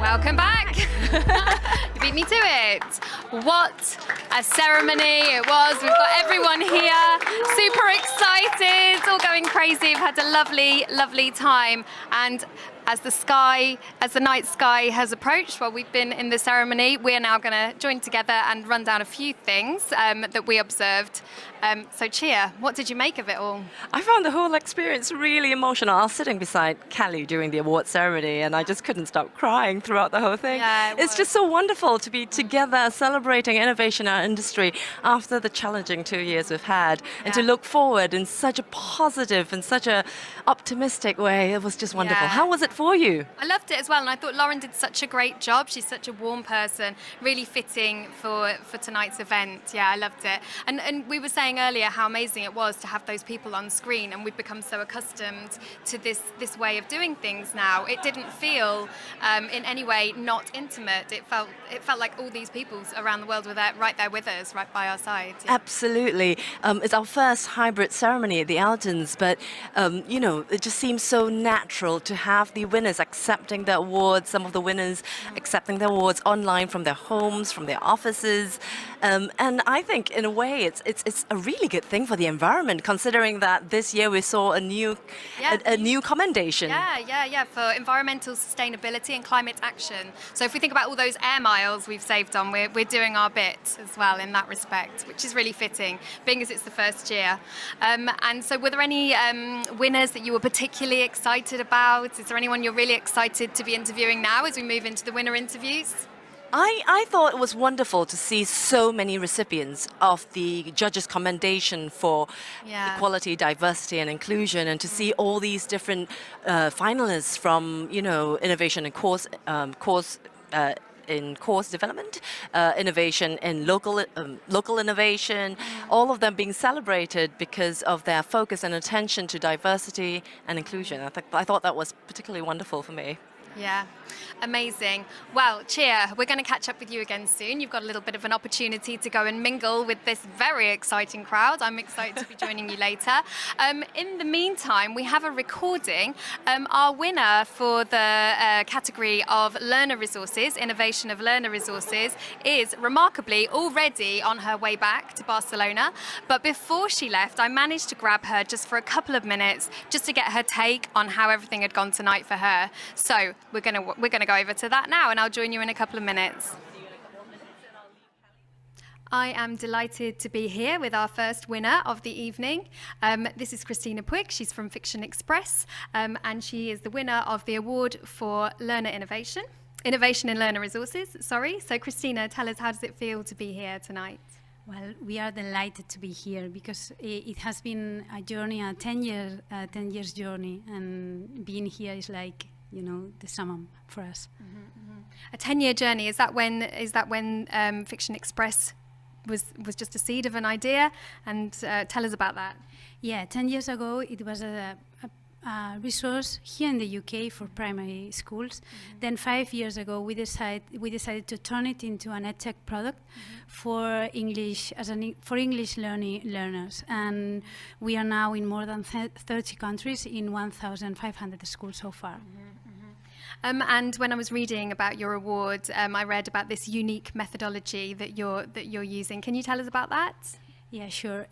Welcome back. You beat me to it. What a ceremony it was. We've got everyone here, super excited, all going crazy. We've had a lovely, lovely time. And as the night sky has approached, while we've been in the ceremony, we're now going to join together and run down a few things that we observed. So Chia, what did you make of it all? I found the whole experience really emotional. I was sitting beside Kelly during the award ceremony and I just couldn't stop crying throughout the whole thing. Yeah, it's just so wonderful to be together celebrating innovation in our industry after the challenging 2 years we've had, and to look forward in such a positive and such a optimistic way. It was just wonderful. Yeah. How was it for you? I loved it as well, and I thought Lauren did such a great job. She's such a warm person, really fitting for tonight's event. Yeah, I loved it. And we were saying earlier how amazing it was to have those people on screen, and we've become so accustomed to this way of doing things now. It didn't feel in any way not intimate. It felt like all these people around the world were there, right there with us, right by our side. Yeah. Absolutely. It's our first hybrid ceremony at the ELTons, but it just seems so natural to have the winners accepting the awards, some of the winners accepting the awards online from their homes, from their offices. And I think in a way it's a really good thing for the environment, considering that this year we saw a new commendation. Yeah, for environmental sustainability and climate action. So if we think about all those air miles we've saved on, we're doing our bit as well in that respect, which is really fitting, being as it's the first year. And so were there any winners that you were particularly excited about? Is there anyone you're really excited to be interviewing now as we move into the winner interviews? I thought it was wonderful to see so many recipients of the judges' commendation for equality, diversity and inclusion, and to see all these different finalists from, innovation and course development, innovation in local innovation, all of them being celebrated because of their focus and attention to diversity and inclusion. I thought that was particularly wonderful for me. Yeah, amazing. Well, Chia, we're going to catch up with you again soon. You've got a little bit of an opportunity to go and mingle with this very exciting crowd. I'm excited to be joining you later. In the meantime, we have a recording. Our winner for the category of learner resources, innovation of learner resources, is remarkably already on her way back to Barcelona. But before she left, I managed to grab her just for a couple of minutes just to get her take on how everything had gone tonight for her. So we're gonna go over to that now, and I'll join you in a couple of minutes. I am delighted to be here with our first winner of the evening. This is Christina Pugh. She's from Fiction Express, and she is the winner of the award for learner innovation in learner resources. So Christina, tell us, how does it feel to be here tonight? Well, we are delighted to be here because it has been a journey, a 10 years journey, and being here is like, the summum for us. A 10-year journey. Is that when Fiction Express was just a seed of an idea? And tell us about that. Yeah, 10 years ago it was a resource here in the UK for primary schools. Then 5 years ago we decided to turn it into an edtech product for English for English learners, and we are now in more than 30 countries in 1,500 schools so far. And when I was reading about your award, I read about this unique methodology that you're using. Can you tell us about that? Yeah, sure.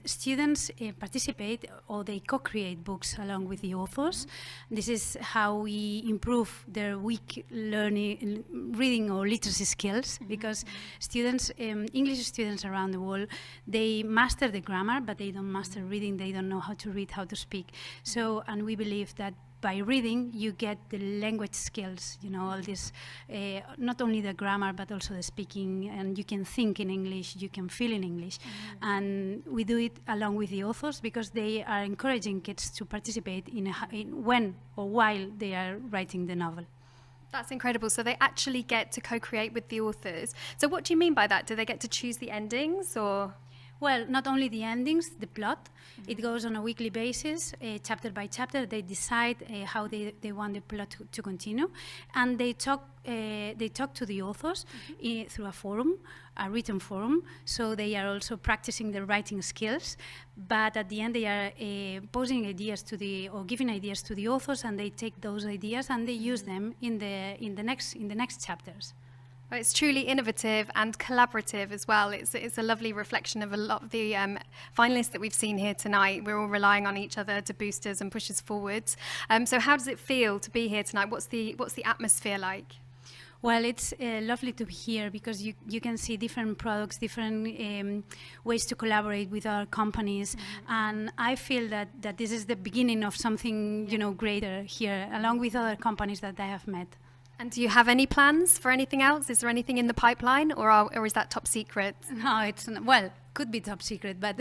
Students participate, or they co-create books along with the authors. This is how we improve their weak reading or literacy skills, because students, English students around the world, they master the grammar, but they don't master reading. They don't know how to read, how to speak. So, and we believe that by reading, you get the language skills, all this, not only the grammar, but also the speaking, and you can think in English, you can feel in English. And we do it along with the authors because they are encouraging kids to participate in when or while they are writing the novel. That's incredible. So they actually get to co-create with the authors. So what do you mean by that? Do they get to choose the endings, or...? Well, not only the endings, the plot. It goes on a weekly basis, chapter by chapter. They decide how they want the plot to continue, and they talk to the authors through a forum, a written forum. So they are also practicing their writing skills. But at the end, they are posing ideas or giving ideas to the authors, and they take those ideas and they use them in the next chapters. Well, it's truly innovative and collaborative as well. It's a lovely reflection of a lot of the finalists that we've seen here tonight. We're all relying on each other to boost us and push us forwards. So how does it feel to be here tonight? What's the atmosphere like? Well, it's lovely to be here because you can see different products, different ways to collaborate with our companies, and I feel that this is the beginning of something greater here, along with other companies that I have met. And do you have any plans for anything else? Is there anything in the pipeline, or is that top secret? No, it's not, well, could be top secret, but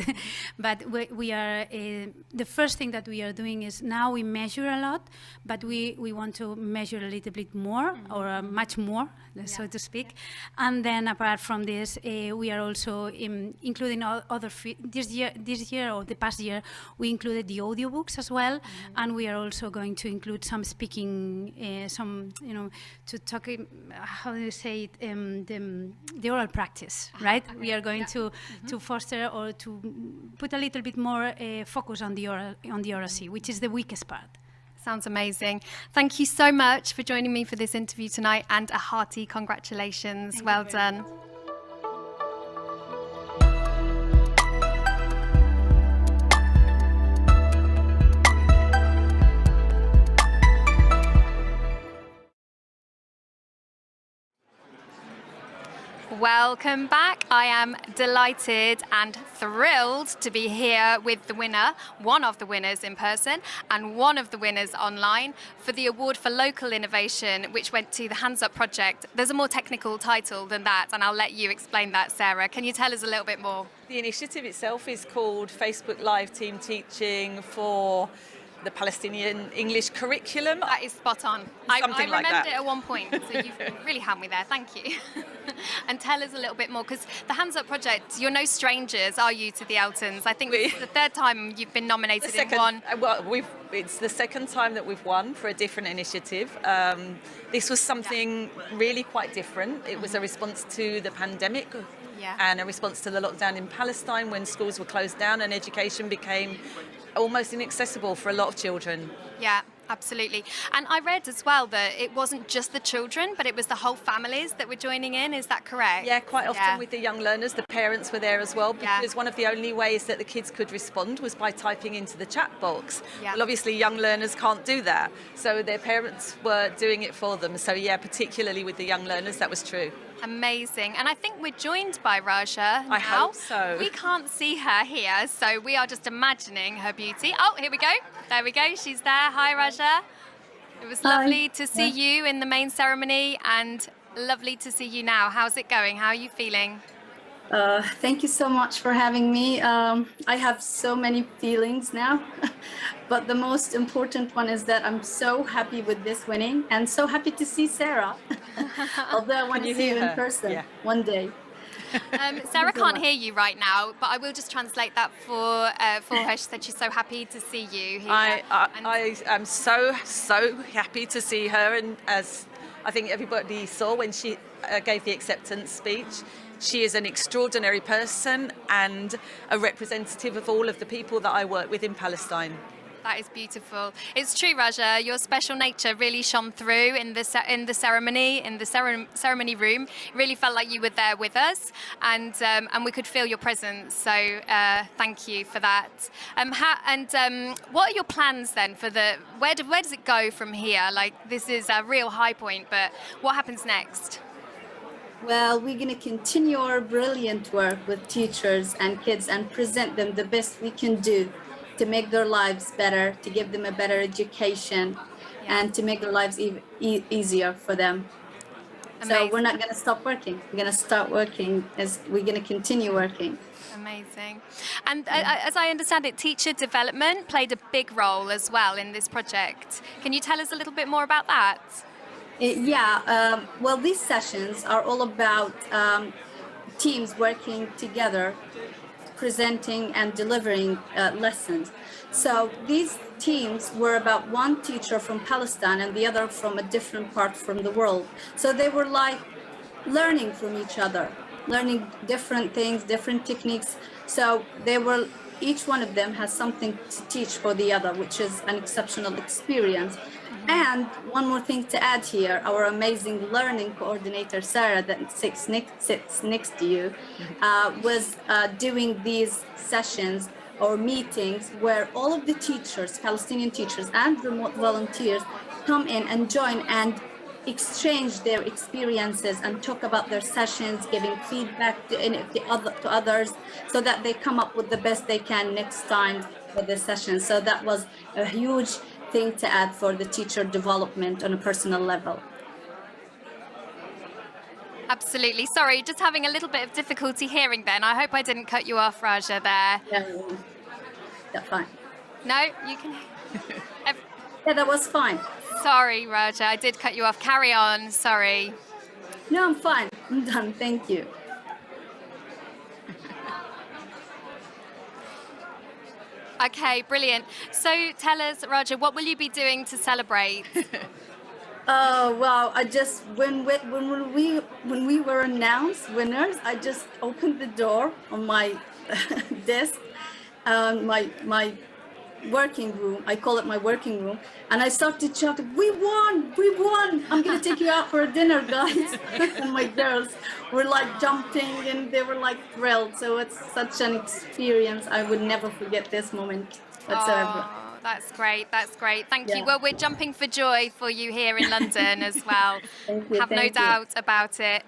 we are the first thing that we are doing is now we measure a lot, but we want to measure a little bit more or much more, so to speak. And then apart from this, we are also including other this year or the past year we included the audiobooks as well, and we are also going to include some speaking, to talk. How do you say it? The oral practice, right? Okay. We are going to foster or to put a little bit more focus on the oracy, which is the weakest part. Sounds amazing. Thank you so much for joining me for this interview tonight, and a hearty congratulations. Well done. Welcome back. I am delighted and thrilled to be here with the winner, one of the winners in person and one of the winners online, for the award for local innovation, which went to the Hands Up project. There's a more technical title than that, and I'll let you explain that, Sarah. Can you tell us a little bit more? The initiative itself is called Facebook Live Team Teaching for the Palestinian English Curriculum. That is spot on. I remembered that. It at one point, so you've really helped me there. Thank you. And tell us a little bit more, because the Hands Up project, you're no strangers, are you, to the ELTons? I think it's the third time you've been nominated in one. Well, it's the second time that we've won for a different initiative. This was something really quite different. It was a response to the pandemic. And a response to the lockdown in Palestine, when schools were closed down and education became almost inaccessible for a lot of children. Yeah, absolutely. And I read as well that it wasn't just the children, but it was the whole families that were joining in. Is that correct? Yeah, quite often with the young learners, the parents were there as well, because one of the only ways that the kids could respond was by typing into the chat box. Well, obviously young learners can't do that, so their parents were doing it for them. So yeah, particularly with the young learners, that was true. Amazing. And I think we're joined by Raja now. I hope so. We can't see her here, so we are just imagining her beauty. Oh, here we go. There we go. She's there. Hi, Raja. It was lovely to see you in the main ceremony, and lovely to see you now. How's it going? How are you feeling? Thank you so much for having me. I have so many feelings now, but the most important one is that I'm so happy with this winning and so happy to see Sarah. Although I want to see you in person one day. Sarah can't hear you right now, but I will just translate that for her. She said she's so happy to see you here. I am so happy to see her, and as I think everybody saw when she gave the acceptance speech, she is an extraordinary person and a representative of all of the people that I work with in Palestine. That is beautiful. It's true, Raja. Your special nature really shone through in the ceremony, in the ceremony room. It really felt like you were there with us, and we could feel your presence. So thank you for that. What are your plans then for where does it go from here? Like, this is a real high point, but what happens next? Well, we're going to continue our brilliant work with teachers and kids and present them the best we can do to make their lives better, to give them a better education, and to make their lives easier for them. Amazing. So we're not going to stop working. We're going to start working, we're going to continue working. Amazing. And as I understand it, teacher development played a big role as well in this project. Can you tell us a little bit more about that? Well, these sessions are all about teams working together presenting and delivering lessons. So these teams were about one teacher from Palestine and the other from a different part from the world. So they were like learning from each other, learning different things, different techniques. So each one of them has something to teach for the other, which is an exceptional experience. And one more thing to add here, our amazing learning coordinator, Sarah, that sits next to you, was doing these sessions or meetings where all of the teachers, Palestinian teachers and remote volunteers, come in and join and exchange their experiences and talk about their sessions, giving feedback to others so that they come up with the best they can next time for the session. So that was a huge thing to add for the teacher development on a personal level. Absolutely. Sorry, just having a little bit of difficulty hearing then. I hope I didn't cut you off, Raja, there. Yeah, fine. No, you can... Yeah, that was fine. Sorry, Raja, I did cut you off. Carry on, sorry. No, I'm fine. I'm done, thank you. Okay, brilliant. So tell us, Raja, what will you be doing to celebrate? Well, I just when we were announced winners, I just opened the door on my desk, my working room. I call it my working room, and I started shouting, "We won! We won! I'm gonna take you out for a dinner, guys!" And my girls were like jumping, and they were like thrilled. So it's such an experience. I would never forget this moment whatsoever. Oh, that's great. That's great. Thank you. Well, we're jumping for joy for you here in London as well. Thank you. Have no doubt about it.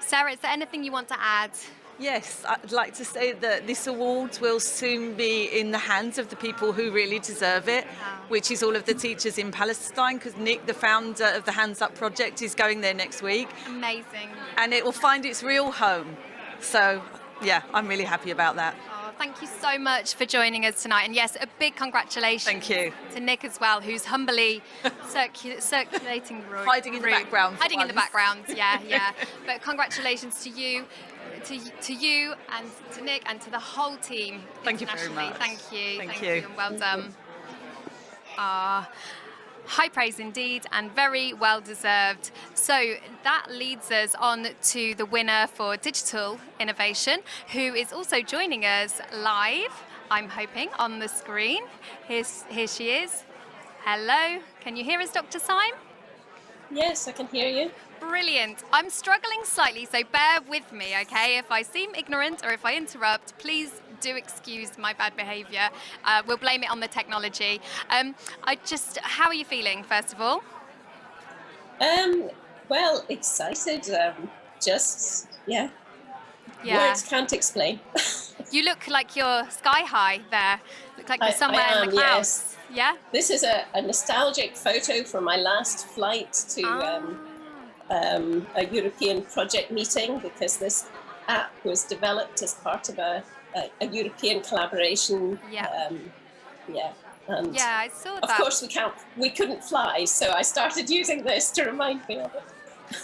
Sarah, is there anything you want to add? Yes, I'd like to say that this award will soon be in the hands of the people who really deserve it, which is all of the teachers in Palestine, because Nick, the founder of the Hands Up project, is going there next week. Amazing. And it will find its real home. So, yeah, I'm really happy about that. Oh, thank you so much for joining us tonight. And yes, a big congratulations Thank you. to Nick as well, who's humbly circulating the room. Hiding in the background. Hiding in the background, yeah. But congratulations to you. To you and to Nick and to the whole team. Thank you very much. Thank you. Thank you. And well done. High praise indeed and very well deserved. So that leads us on to the winner for digital innovation, who is also joining us live, I'm hoping, on the screen. Here she is. Hello. Can you hear us, Dr. Syme? Yes, I can hear you. Brilliant. I'm struggling slightly, so bear with me, okay? If I seem ignorant or if I interrupt, please do excuse my bad behaviour. We'll blame it on the technology. How are you feeling, first of all? Well, excited. Words can't explain. You look like you're sky high there. Look like you're somewhere in the clouds. Yes. Yeah? This is a nostalgic photo from my last flight to a European project meeting, because this app was developed as part of a European collaboration. And I saw that. Of course, we couldn't fly, so I started using this to remind me of it.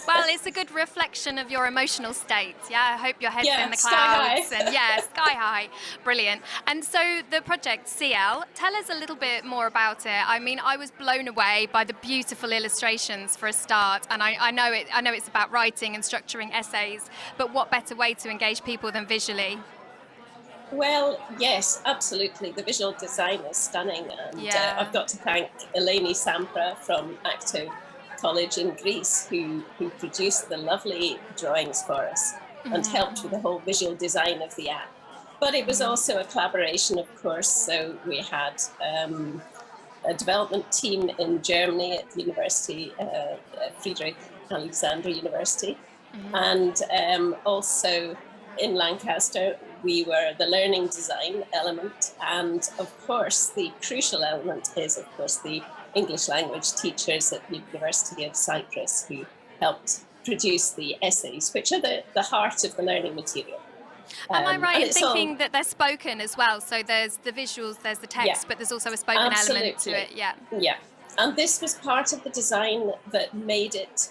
Well, it's a good reflection of your emotional state. Yeah, I hope your head's in the sky clouds. high. And sky high. Brilliant. And so the project CL, tell us a little bit more about it. I mean, I was blown away by the beautiful illustrations for a start. And I know it's about writing and structuring essays, but what better way to engage people than visually? Well, yes, absolutely. The visual design is stunning. And I've got to thank Eleni Sampra from Acto College in Greece, who produced the lovely drawings for us and helped with the whole visual design of the app. But it was also a collaboration, of course. So we had a development team in Germany at the university, Friedrich Alexander University, and also in Lancaster, we were the learning design element. And of course, the crucial element is, of course, the English language teachers at the University of Cyprus, who helped produce the essays, which are the heart of the learning material. Am I right in thinking that they're spoken as well? So there's the visuals, there's the text, but there's also a spoken element to it. Yeah. And this was part of the design that made it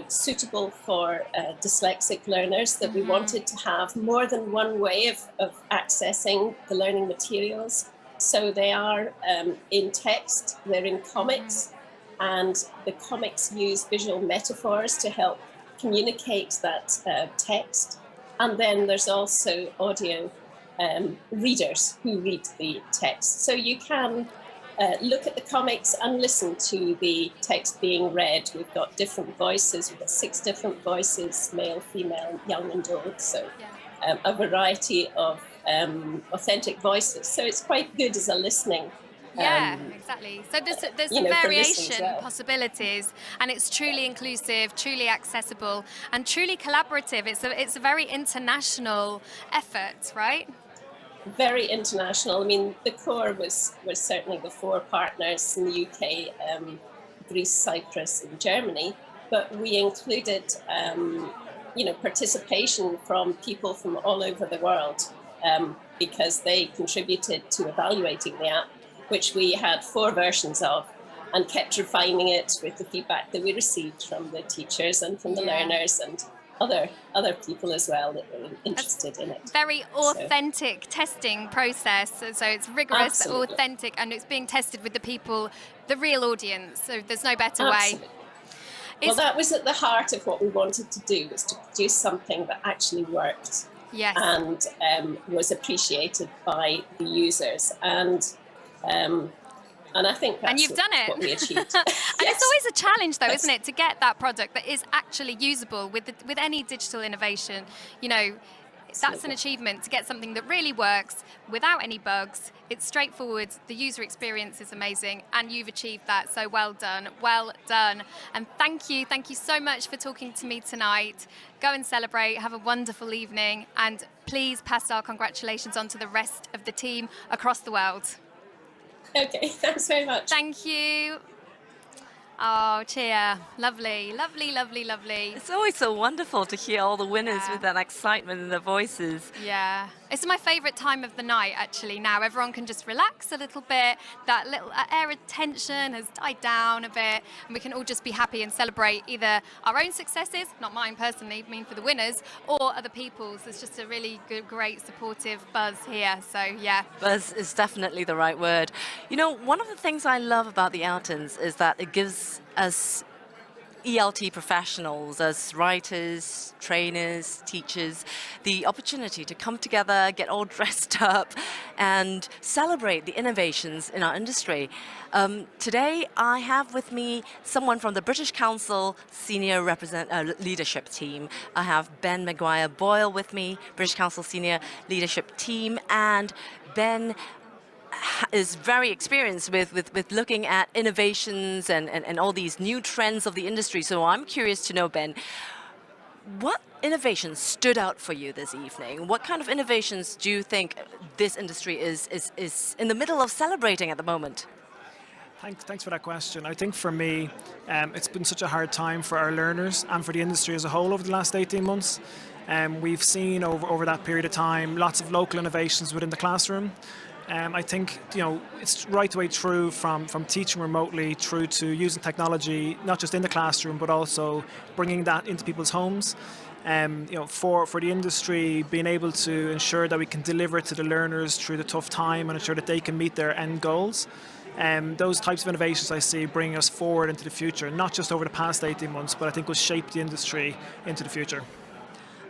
suitable for dyslexic learners, that we wanted to have more than one way of accessing the learning materials. So they are in text, they're in comics, and the comics use visual metaphors to help communicate that text. And then there's also audio readers who read the text. So you can look at the comics and listen to the text being read. We've got different voices. We've got 6 different voices, male, female, young and old. So a variety of authentic voices. So it's quite good as a listening. Exactly. So there's some variation possibilities, and it's truly inclusive, truly accessible, and truly collaborative. It's a very international effort, right? Very international. I mean, the core was certainly the 4 partners in the UK, Greece, Cyprus, and Germany, but we included, participation from people from all over the world, because they contributed to evaluating the app, which we had 4 versions of, and kept refining it with the feedback that we received from the teachers and from the learners and other people as well that were interested in it. Very authentic testing process. So it's rigorous, authentic, and it's being tested with the people, the real audience. So there's no better way. Well, that was at the heart of what we wanted to do, was to produce something that actually worked. Yes. And was appreciated by the users. And I think that's what we achieved. And it's always a challenge, though, isn't it, to get that product that is actually usable with any digital innovation. That's an achievement, to get something that really works without any bugs. It's straightforward. The user experience is amazing, and you've achieved that. So well done, well done. And thank you so much for talking to me tonight. Go and celebrate, have a wonderful evening, and please pass our congratulations on to the rest of the team across the world. Okay, thanks very much. Thank you. Oh, cheer. Lovely, lovely, lovely, lovely. It's always so wonderful to hear all the winners with that excitement in their voices. Yeah. It's my favourite time of the night, actually, now. Everyone can just relax a little bit. That little air of tension has died down a bit, and we can all just be happy and celebrate either our own successes, not mine personally, I mean for the winners, or other people's. There's just a really good, great, supportive buzz here. So, yeah. Buzz is definitely the right word. One of the things I love about the ELTons is that it gives us ELT professionals, as writers, trainers, teachers, the opportunity to come together, get all dressed up, and celebrate the innovations in our industry. Today, I have with me someone from the British Council Senior Leadership Team. I have Ben Maguire-Boyle with me, British Council Senior Leadership Team, and Ben is very experienced with looking at innovations and all these new trends of the industry. So I'm curious to know, Ben, what innovations stood out for you this evening? What kind of innovations do you think this industry is in the middle of celebrating at the moment? Thanks for that question. I think for me, it's been such a hard time for our learners and for the industry as a whole over the last 18 months. We've seen over that period of time lots of local innovations within the classroom. I think it's right the way through from teaching remotely through to using technology, not just in the classroom, but also bringing that into people's homes. For the industry, being able to ensure that we can deliver it to the learners through the tough time and ensure that they can meet their end goals. Those types of innovations I see bringing us forward into the future, not just over the past 18 months, but I think will shape the industry into the future.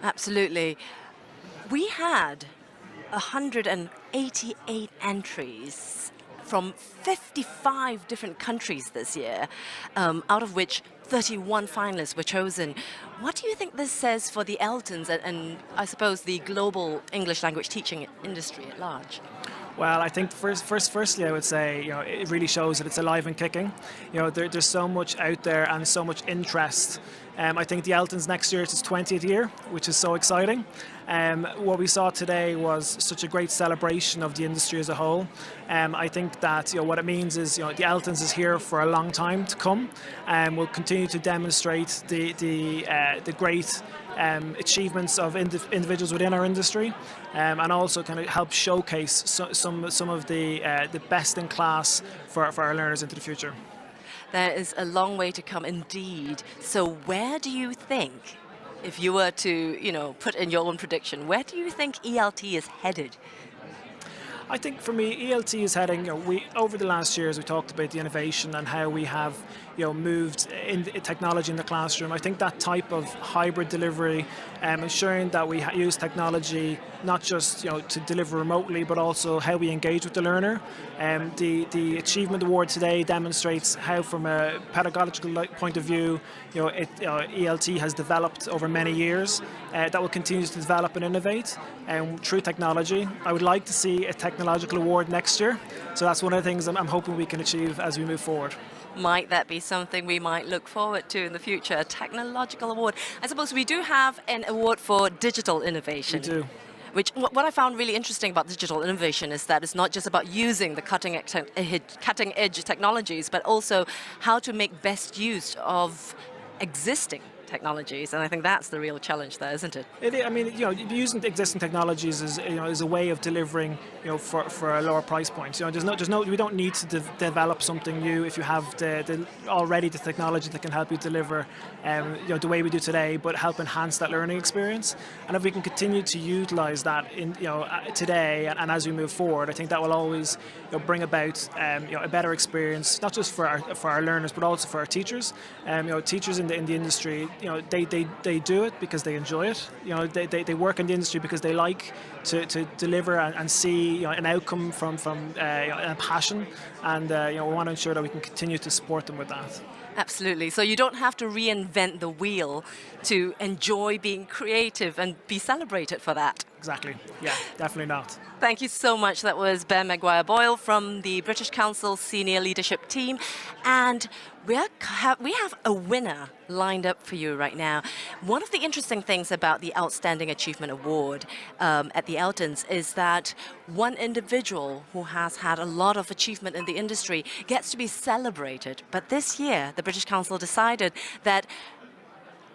Absolutely. We had 188 entries from 55 different countries this year, out of which 31 finalists were chosen. What do you think this says for the ELTons and I suppose the global English language teaching industry at large? Well, I think firstly, I would say it really shows that it's alive and kicking. There's so much out there and so much interest. I think the ELTons next year is its 20th year, which is so exciting. What we saw today was such a great celebration of the industry as a whole. I think that what it means is the ELTons is here for a long time to come, and will continue to demonstrate the great achievements of individuals within our industry, and also kind of help showcase some of the best in class for our learners into the future. There is a long way to come indeed. So where do you think, if you were to, put in your own prediction, where do you think ELT is headed? I think for me, ELT is heading. We over the last years we talked about the innovation and how we have, moved in technology in the classroom. I think that type of hybrid delivery, ensuring that we use technology not just to deliver remotely, but also how we engage with the learner. The Achievement Award today demonstrates how, from a pedagogical point of view, ELT has developed over many years. That will continue to develop and innovate through technology. I would like to see a technological award next year. So that's one of the things I'm hoping we can achieve as we move forward. Might that be something we might look forward to in the future, a technological award? I suppose we do have an award for digital innovation. We do. What I found really interesting about digital innovation is that it's not just about using the cutting edge technologies, but also how to make best use of existing technologies, and I think that's the real challenge there, isn't it? Using existing technologies is a way of delivering, for a lower price point. We don't need to develop something new if you have already the technology that can help you deliver, the way we do today, but help enhance that learning experience. And if we can continue to utilize that in, today and as we move forward, I think that will always, bring about, a better experience, not just for our learners, but also for our teachers. Teachers in the industry, they do it because they enjoy it. They work in the industry because they like to deliver and see an outcome from a passion, and we want to ensure that we can continue to support them with that. Absolutely. So you don't have to reinvent the wheel to enjoy being creative and be celebrated for that. Exactly. Yeah, definitely not. Thank you so much. That was Ben Maguire-Boyle from the British Council Senior Leadership Team. And we have a winner lined up for you right now. One of the interesting things about the Outstanding Achievement Award at the ELTons is that one individual who has had a lot of achievement in the industry gets to be celebrated. But this year, the British Council decided that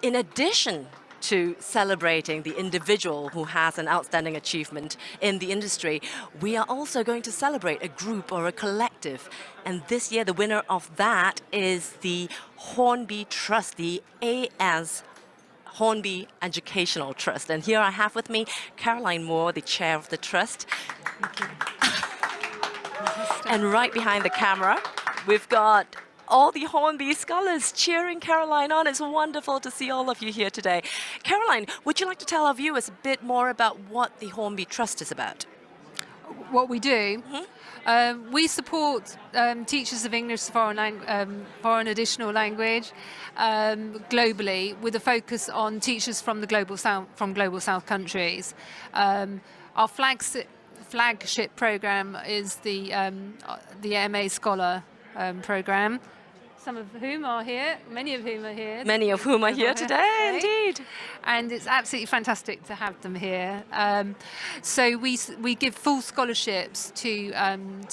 in addition to celebrating the individual who has an outstanding achievement in the industry, we are also going to celebrate a group or a collective. And this year, the winner of that is the Hornby Trust, the AS Hornby Educational Trust. And here I have with me Caroline Moore, the chair of the trust. And right behind the camera, we've got all the Hornby scholars cheering Caroline on. It's wonderful to see all of you here today. Caroline, would you like to tell our viewers a bit more about what the Hornby Trust is about? What we do? We support teachers of English as foreign additional language globally, with a focus on teachers from the global south countries. Our flagship program is the Mma Scholar Program. Some of whom are here, many of whom are here. Many of whom are here today, indeed. And it's absolutely fantastic to have them here. So we give full scholarships to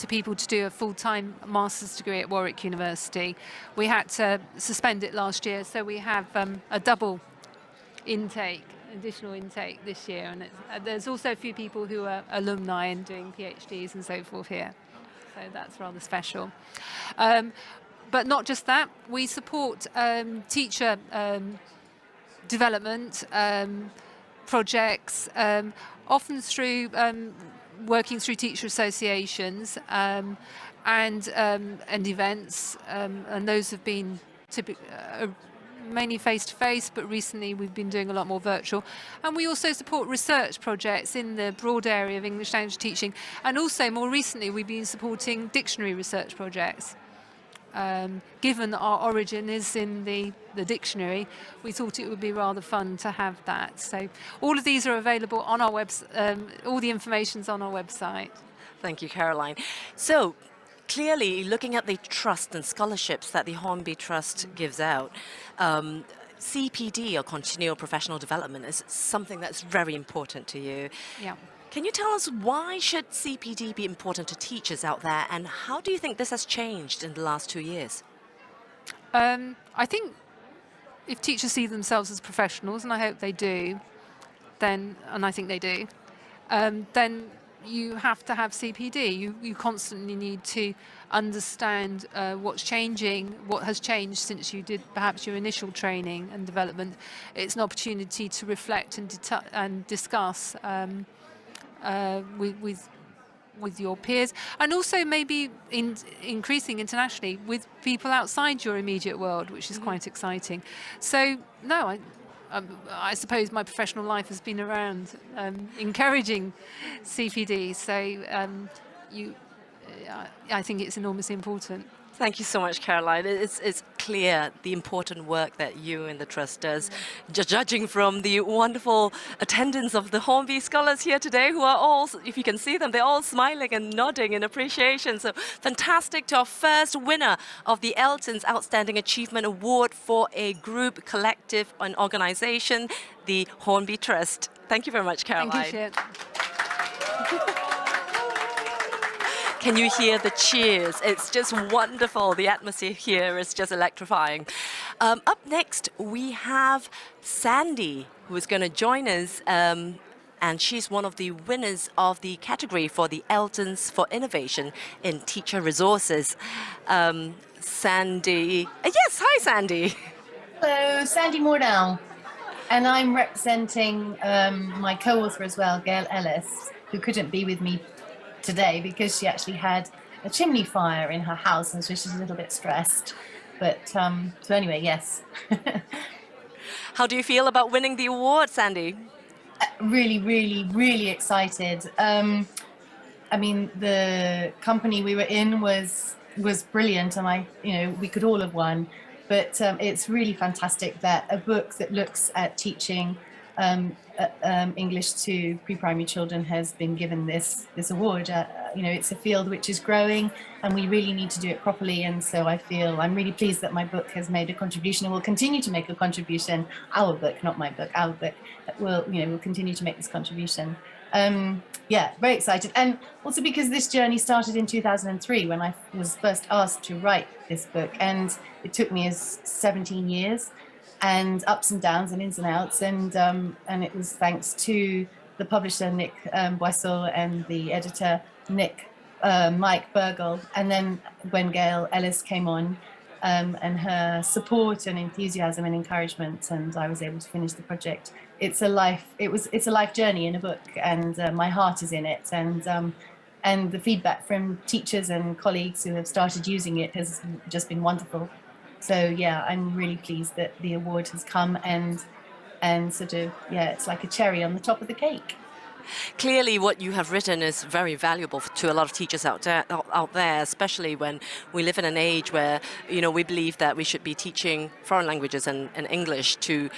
people to do a full-time master's degree at Warwick University. We had to suspend it last year, so we have a double additional intake this year. And there's also a few people who are alumni and doing PhDs and so forth here. So that's rather special. But not just that, we support teacher development projects, often through working through teacher associations and events, and those have been mainly face-to-face, but recently we've been doing a lot more virtual. And we also support research projects in the broad area of English language teaching, and also more recently we've been supporting dictionary research projects. Given that our origin is in the dictionary, we thought it would be rather fun to have that. So all of these are available on our website. All the information's on our website. Thank you, Caroline. So clearly, looking at the trust and scholarships that the Hornby Trust gives out, CPD, or Continual Professional Development, is something that's very important to you. Yeah. Can you tell us why should CPD be important to teachers out there, and how do you think this has changed in the last 2 years? I think if teachers see themselves as professionals, and I hope they do, and I think they do, then you have to have CPD. You constantly need to understand what's changing, what has changed since you did perhaps your initial training and development. It's an opportunity to reflect and discuss with your peers, and also maybe increasing internationally with people outside your immediate world, which is quite exciting. So no, I suppose my professional life has been around encouraging CPD. So I think it's enormously important. Thank you so much, Caroline. It's clear the important work that you and the Trust does. Just judging from the wonderful attendance of the Hornby scholars here today, who are all, if you can see them, they're all smiling and nodding in appreciation. So fantastic to our first winner of the ELTons Outstanding Achievement Award for a group, collective, and organization, the Hornby Trust. Thank you very much, Caroline. Thank you, Shiv. Can you hear the cheers? It's just wonderful. The atmosphere here is just electrifying. Up next, we have Sandy, who is going to join us. And she's one of the winners of the category for the ELTons for Innovation in Teacher Resources. Sandy. Yes, hi, Sandy. Hello, Sandy Moordown. And I'm representing my co-author as well, Gail Ellis, who couldn't be with me today because she actually had a chimney fire in her house, and so she's a little bit stressed. But so anyway, yes. How do you feel about winning the award, Sandy? Really, really, really excited. I mean, the company we were in was brilliant, and we could all have won. But it's really fantastic that a book that looks at teaching English to pre-primary children has been given this award. It's a field which is growing, and we really need to do it properly. And so I'm really pleased that my book has made a contribution and will continue to make a contribution. Our book, not my book. Our book will continue to make this contribution. Very excited, and also because this journey started in 2003 when I was first asked to write this book, and it took me 17 years. And ups and downs and ins and outs, and it was thanks to the publisher Nick Boisseau and the editor Mike Burgle. And then when Gail Ellis came on, and her support and enthusiasm and encouragement, and I was able to finish the project. It's a life journey in a book, and my heart is in it. And the feedback from teachers and colleagues who have started using it has just been wonderful. So yeah, I'm really pleased that the award has come, and it's like a cherry on the top of the cake. Clearly, what you have written is very valuable to a lot of teachers out there, especially when we live in an age where we believe that we should be teaching foreign languages and English to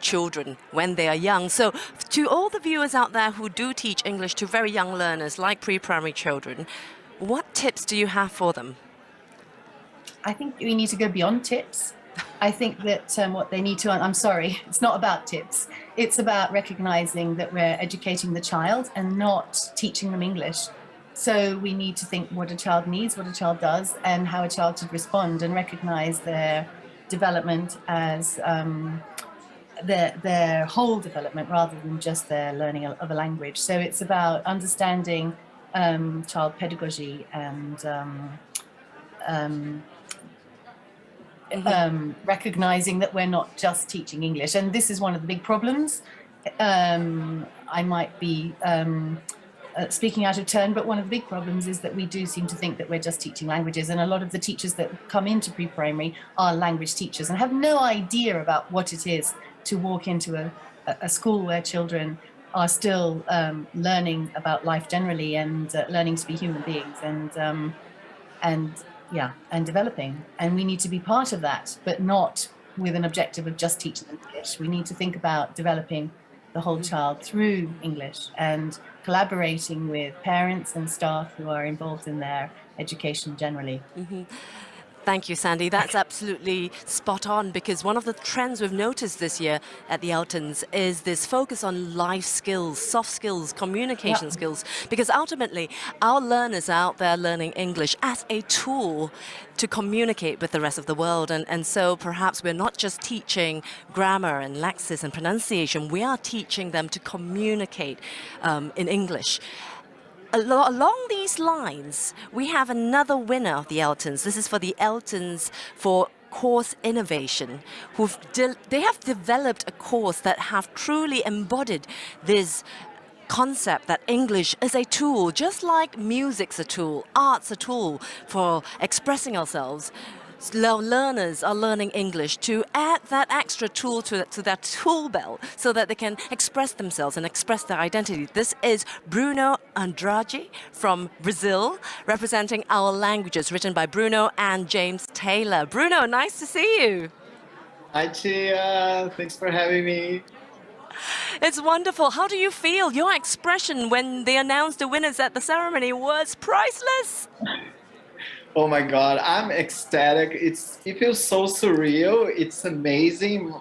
children when they are young. So to all the viewers out there who do teach English to very young learners like pre-primary children, what tips do you have for them? I think we need to go beyond tips. I think that what they need to, I'm sorry, it's not about tips. It's about recognizing that we're educating the child and not teaching them English. So we need to think what a child needs, what a child does, and how a child should respond, and recognize their development as their whole development rather than just their learning of a language. So it's about understanding child pedagogy and recognizing that we're not just teaching English. And this is one of the big problems. I might be speaking out of turn, but one of the big problems is that we do seem to think that we're just teaching languages. And a lot of the teachers that come into pre-primary are language teachers and have no idea about what it is to walk into a school where children are still learning about life generally, and learning to be human beings, and developing. And we need to be part of that, but not with an objective of just teaching them English. We need to think about developing the whole child through English and collaborating with parents and staff who are involved in their education generally. Mm-hmm. Thank you, Sandy. That's absolutely spot on, because one of the trends we've noticed this year at the ELTons is this focus on life skills, soft skills, communication skills, because ultimately our learners are out there learning English as a tool to communicate with the rest of the world. And so perhaps we're not just teaching grammar and lexis and pronunciation, we are teaching them to communicate in English. Along these lines, we have another winner of the ELTons. This is for the ELTons for course innovation. They have developed a course that have truly embodied this concept that English is a tool, just like music's a tool, art's a tool for expressing ourselves. Learners are learning English to add that extra tool to that tool belt so that they can express themselves and express their identity. This is Bruno Andraji from Brazil, representing Our Languages, written by Bruno and James Taylor. Bruno, nice to see you. Hi, Chia. Thanks for having me. It's wonderful. How do you feel? Your expression when they announced the winners at the ceremony was priceless. Oh my God, I'm ecstatic. It feels so surreal. It's amazing.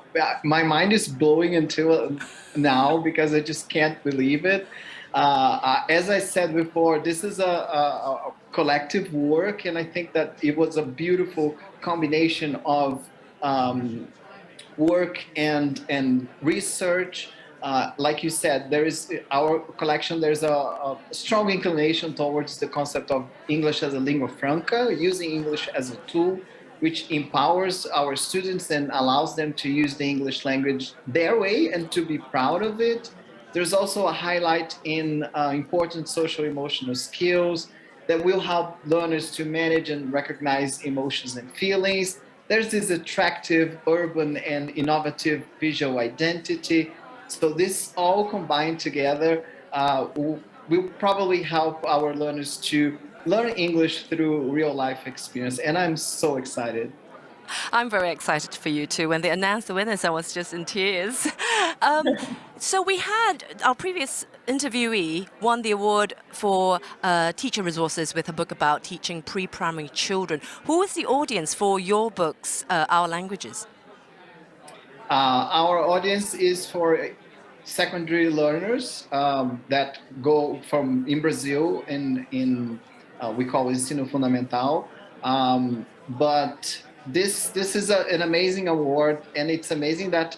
My mind is blowing until now because I just can't believe it. As I said before, this is a collective work, and I think that it was a beautiful combination of work and research. Like you said, there is our collection, there's a strong inclination towards the concept of English as a lingua franca, using English as a tool, which empowers our students and allows them to use the English language their way and to be proud of it. There's also a highlight in important social emotional skills that will help learners to manage and recognize emotions and feelings. There's this attractive, urban, and innovative visual identity. So this all combined together will probably help our learners to learn English through real life experience. And I'm so excited. I'm very excited for you too. When they announced the winners, I was just in tears. So we had our previous interviewee won the award for teacher resources with a book about teaching pre-primary children. Who is the audience for your books, Our Languages? Our audience is for secondary learners that go from in Brazil in we call it Ensino Fundamental. But this is an amazing award, and it's amazing that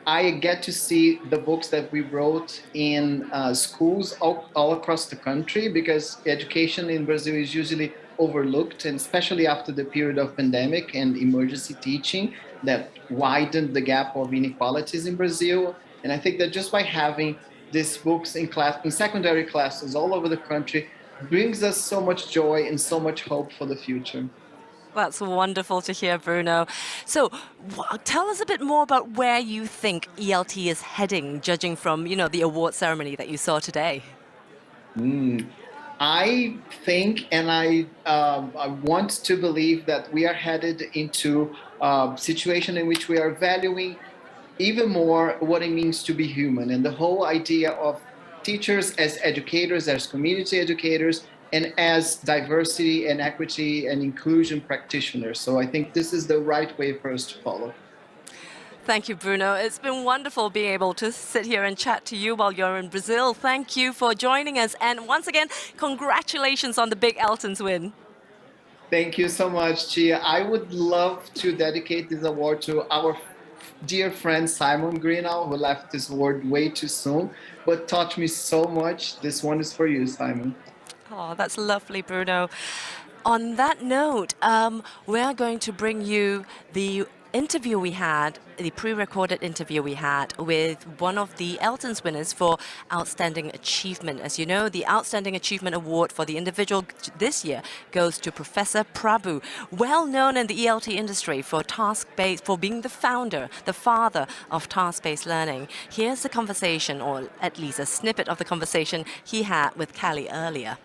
I get to see the books that we wrote in schools all across the country, because education in Brazil is usually overlooked, and especially after the period of pandemic and emergency teaching that widened the gap of inequalities in Brazil. And I think that just by having these books in secondary classes all over the country brings us so much joy and so much hope for the future. That's wonderful to hear, Bruno. So tell us a bit more about where you think ELT is heading, judging from, the award ceremony that you saw today. I think, and I want to believe that we are headed into a situation in which we are valuing even more what it means to be human, and the whole idea of teachers as educators, as community educators, and as diversity and equity and inclusion practitioners. So I think this is the right way for us to follow. Thank you, Bruno. It's been wonderful being able to sit here and chat to you while you're in Brazil. Thank you for joining us. And once again, congratulations on the big ELTons win. Thank you so much, Chia. I would love to dedicate this award to our dear friend Simon Greenall, who left this award way too soon, but taught me so much. This one is for you, Simon. Oh, that's lovely, Bruno. On that note, we're going to bring you the interview we had, the pre-recorded interview we had with one of the ELTons winners for Outstanding Achievement. As you know, the Outstanding Achievement Award for the individual this year goes to Professor Prabhu, well known in the ELT industry for being the father of task-based learning. Here's the conversation, or at least a snippet of the conversation he had with Callie earlier.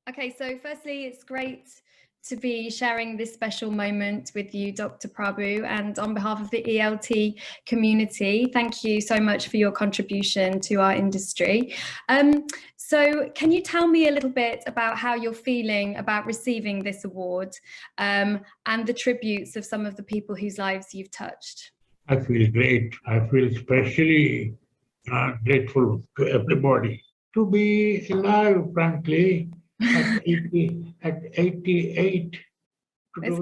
Okay, so firstly, it's great to be sharing this special moment with you, Dr. Prabhu, and on behalf of the ELT community, thank you so much for your contribution to our industry. So can you tell me a little bit about how you're feeling about receiving this award and the tributes of some of the people whose lives you've touched? I feel great. I feel especially grateful to everybody. To be alive, frankly, at 88, it's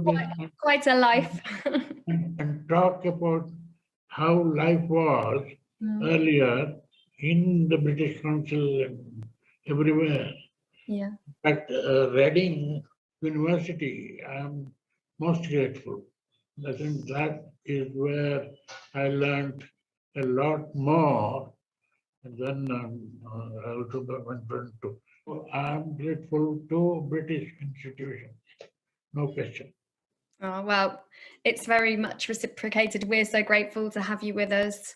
quite a life. and talk about how life was earlier in the British Council and everywhere. Yeah. In fact, Reading University, I'm most grateful. I think that is where I learned a lot more than I also went to. I'm grateful to British institutions, no question. Oh, well, it's very much reciprocated. We're so grateful to have you with us,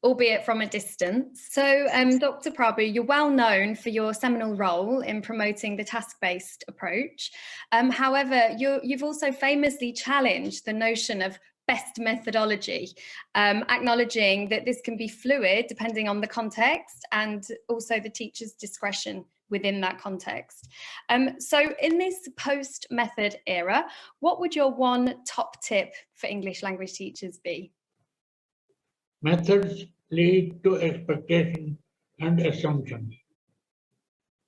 albeit from a distance. So, Dr. Prabhu, you're well known for your seminal role in promoting the task-based approach. However, you've also famously challenged the notion of best methodology, acknowledging that this can be fluid depending on the context and also the teacher's discretion within that context. So in this post-method era, what would your one top tip for English language teachers be? Methods lead to expectation and assumption.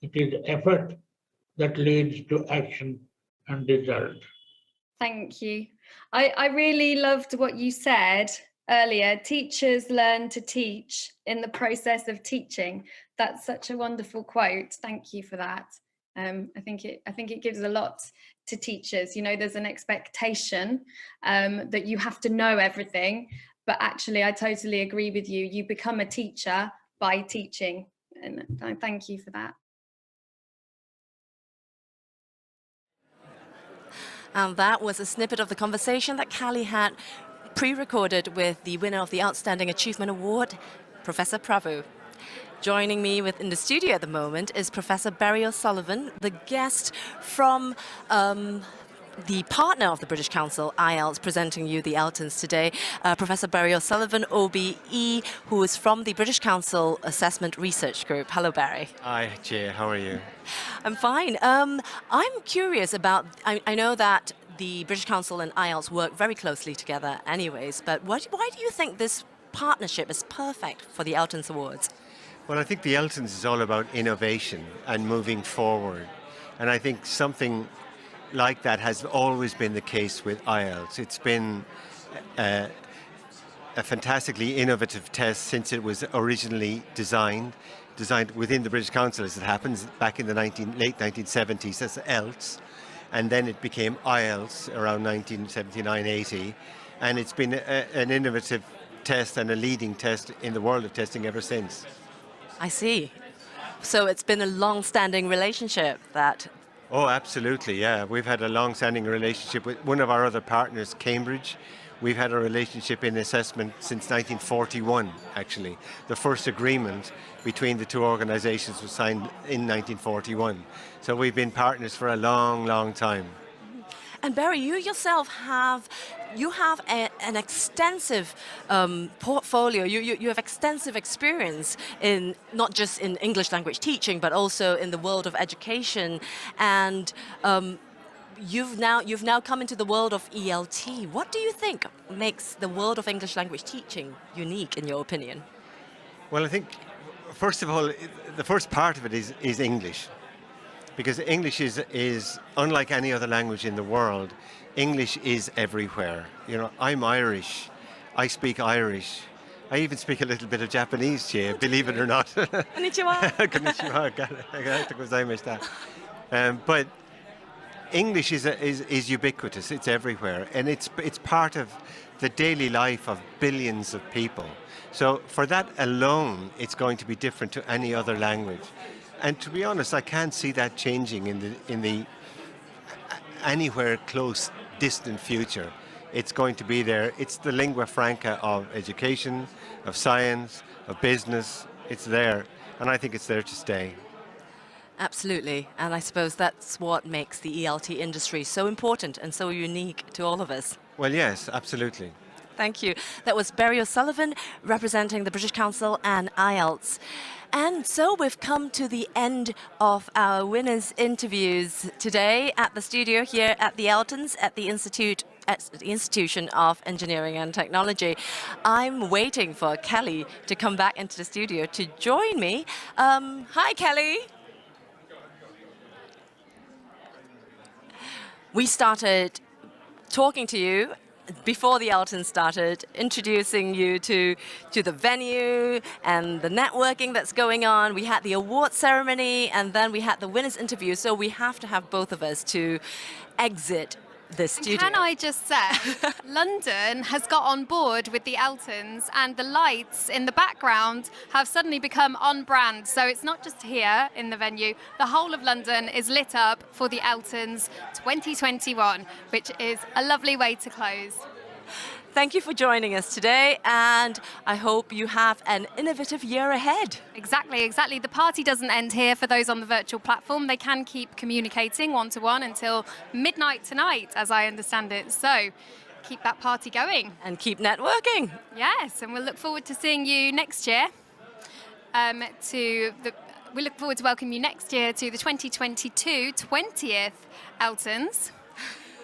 It is effort that leads to action and result. Thank you. I really loved what you said earlier. Teachers learn to teach in the process of teaching. That's such a wonderful quote. Thank you for that. I think it gives a lot to teachers. You know, there's an expectation that you have to know everything, but actually, I totally agree with you. You become a teacher by teaching, and thank you for that. And that was a snippet of the conversation that Callie had pre-recorded with the winner of the Outstanding Achievement Award, Professor Prabhu. Joining me in the studio at the moment is Professor Barry O'Sullivan, the guest from the partner of the British Council, IELTS, presenting you the ELTons today. Professor Barry O'Sullivan, OBE, who is from the British Council Assessment Research Group. Hello, Barry. Hi, Jay. How are you? I'm fine. I'm curious about, I know that the British Council and IELTS work very closely together anyways, but why do you think this partnership is perfect for the ELTons Awards? Well, I think the ELTons is all about innovation and moving forward. And I think something like that has always been the case with IELTS. It's been a fantastically innovative test since it was originally designed within the British Council, as it happens, back in the late 1970s as ELTS, and then it became IELTS around 1979-80, and it's been an innovative test and a leading test in the world of testing ever since. I see. So it's been a long-standing relationship that... Oh, absolutely, yeah. We've had a long-standing relationship with one of our other partners, Cambridge. We've had a relationship in assessment since 1941, actually. The first agreement between the two organizations was signed in 1941. So we've been partners for a long, long time. And Barry, you yourself have an extensive portfolio. You have extensive experience in not just in English language teaching, but also in the world of education. And you've now come into the world of ELT. What do you think makes the world of English language teaching unique, in your opinion? Well, I think first of all, the first part of it is English. Because English is unlike any other language in the world. English is everywhere. You know, I'm Irish. I speak Irish. I even speak a little bit of Japanese, Jay, believe it or not. Konnichiwa. Konnichiwa. But English is ubiquitous. It's everywhere, and it's part of the daily life of billions of people. So for that alone, it's going to be different to any other language. And to be honest, I can't see that changing in the anywhere close, distant future. It's going to be there. It's the lingua franca of education, of science, of business. It's there, and I think it's there to stay. Absolutely, and I suppose that's what makes the ELT industry so important and so unique to all of us. Well, yes, absolutely. Thank you. That was Barry O'Sullivan representing the British Council and IELTS. And so we've come to the end of our winners' interviews today at the studio here at the ELTons at the Institution of Engineering and Technology. I'm waiting for Kelly to come back into the studio to join me. Hi, Kelly. We started talking to you before the ELTons started, introducing you to the venue and the networking that's going on. We had the award ceremony, and then we had the winners interview. So we have to have both of us to exit the studio. Can I just say, London has got on board with the ELTons, and the lights in the background have suddenly become on brand. So it's not just here in the venue. The whole of London is lit up for the ELTons 2021, which is a lovely way to close. Thank you for joining us today, and I hope you have an innovative year ahead. Exactly, exactly. The party doesn't end here for those on the virtual platform. They can keep communicating one-to-one until midnight tonight, as I understand it. So keep that party going. And keep networking. Yes, and we'll look forward to seeing you next year. We look forward to welcoming you next year to the 2022 20th ELTons,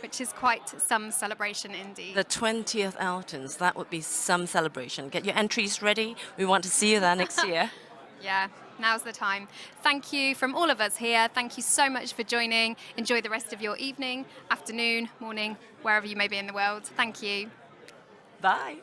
which is quite some celebration indeed. The 20th ELTons, that would be some celebration. Get your entries ready. We want to see you there next year. Yeah, now's the time. Thank you from all of us here. Thank you so much for joining. Enjoy the rest of your evening, afternoon, morning, wherever you may be in the world. Thank you. Bye.